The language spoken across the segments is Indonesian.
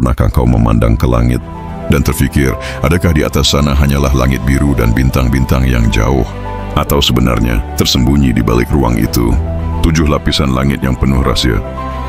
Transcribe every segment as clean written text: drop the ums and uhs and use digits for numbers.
pernahkah kau memandang ke langit dan terfikir, adakah di atas sana hanyalah langit biru dan bintang-bintang yang jauh? Atau sebenarnya tersembunyi di balik ruang itu 7 lapisan langit yang penuh rahasia?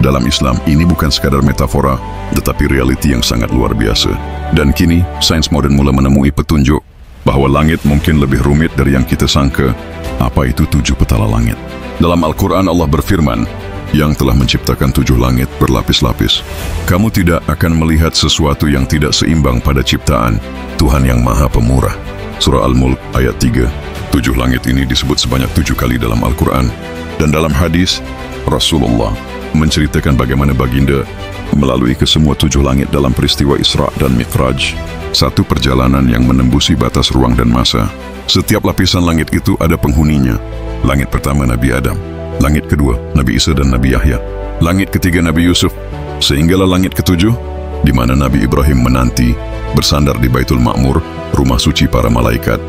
Dalam Islam, ini bukan sekadar metafora, tetapi realiti yang sangat luar biasa. Dan kini, sains modern mulai menemui petunjuk bahwa langit mungkin lebih rumit dari yang kita sangka. Apa itu 7 petala langit? Dalam Al-Quran Allah berfirman, yang telah menciptakan 7 langit berlapis-lapis. Kamu tidak akan melihat sesuatu yang tidak seimbang pada ciptaan Tuhan yang Maha Pemurah. Surah Al-Mulk ayat 3. 7 langit ini disebut sebanyak 7 kali dalam Al-Quran. Dan dalam hadis, Rasulullah menceritakan bagaimana baginda melalui kesemua 7 langit dalam peristiwa Isra dan Mi'raj, satu perjalanan yang menembusi batas ruang dan masa. Setiap lapisan langit itu ada penghuninya. Langit pertama Nabi Adam, langit kedua Nabi Isa dan Nabi Yahya, langit ketiga Nabi Yusuf, sehinggalah langit ketujuh, di mana Nabi Ibrahim menanti bersandar di Baitul Ma'mur, rumah suci para malaikat.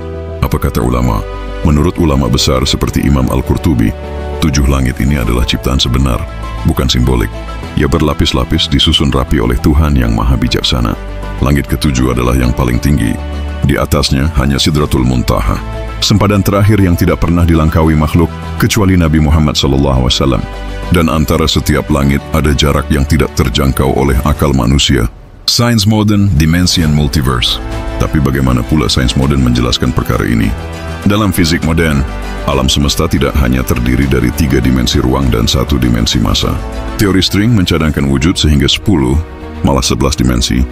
Apa kata ulama? Menurut ulama besar seperti Imam Al-Qurtubi, 7 langit ini adalah ciptaan sebenar, bukan simbolik. Ia berlapis-lapis disusun rapi oleh Tuhan yang Maha Bijaksana. Langit ketujuh adalah yang paling tinggi. Di atasnya hanya Sidratul Muntaha, sempadan terakhir yang tidak pernah dilangkaui makhluk kecuali Nabi Muhammad SAW. Dan antara setiap langit ada jarak yang tidak terjangkau oleh akal manusia. Sains modern, dimensi and multiverse. Tapi bagaimana pula sains modern menjelaskan perkara ini? Dalam fizik modern, alam semesta tidak hanya terdiri dari 3 dimensi ruang dan 1 dimensi massa. Teori string mencadangkan wujud sehingga 10, malah 11 dimensi.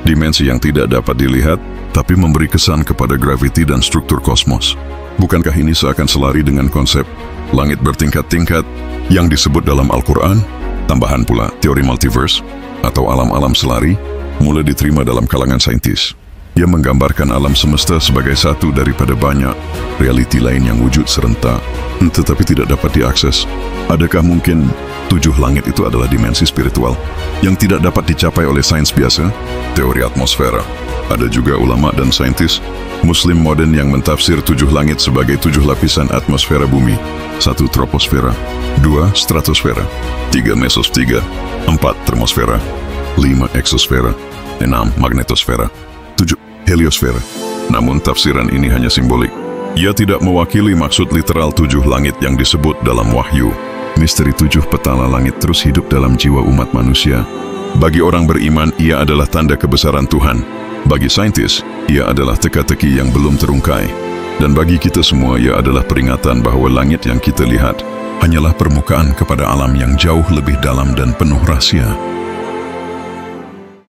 Dimensi yang tidak dapat dilihat, tapi memberi kesan kepada graviti dan struktur kosmos. Bukankah ini seakan selari dengan konsep langit bertingkat-tingkat yang disebut dalam Al-Quran? Tambahan pula, teori multiverse atau alam-alam selari mulai diterima dalam kalangan saintis. Ia menggambarkan alam semesta sebagai satu daripada banyak realiti lain yang wujud serentak, tetapi tidak dapat diakses. Adakah mungkin 7 langit itu adalah dimensi spiritual yang tidak dapat dicapai oleh sains biasa? Teori atmosfera. Ada juga ulama dan saintis Muslim modern yang mentafsir 7 langit sebagai 7 lapisan atmosfera bumi. 1 troposfera, 2 stratosfera, 3 mesosfera, 4 termosfera, 5 eksosfera, 6 magnetosfera, 7 heliosfera. Namun tafsiran ini hanya simbolik. Ia tidak mewakili maksud literal 7 langit yang disebut dalam Wahyu. Misteri 7 petala langit terus hidup dalam jiwa umat manusia. Bagi orang beriman, ia adalah tanda kebesaran Tuhan. Bagi saintis, ia adalah teka-teki yang belum terungkai. Dan bagi kita semua, ia adalah peringatan bahwa langit yang kita lihat hanyalah permukaan kepada alam yang jauh lebih dalam dan penuh rahasia.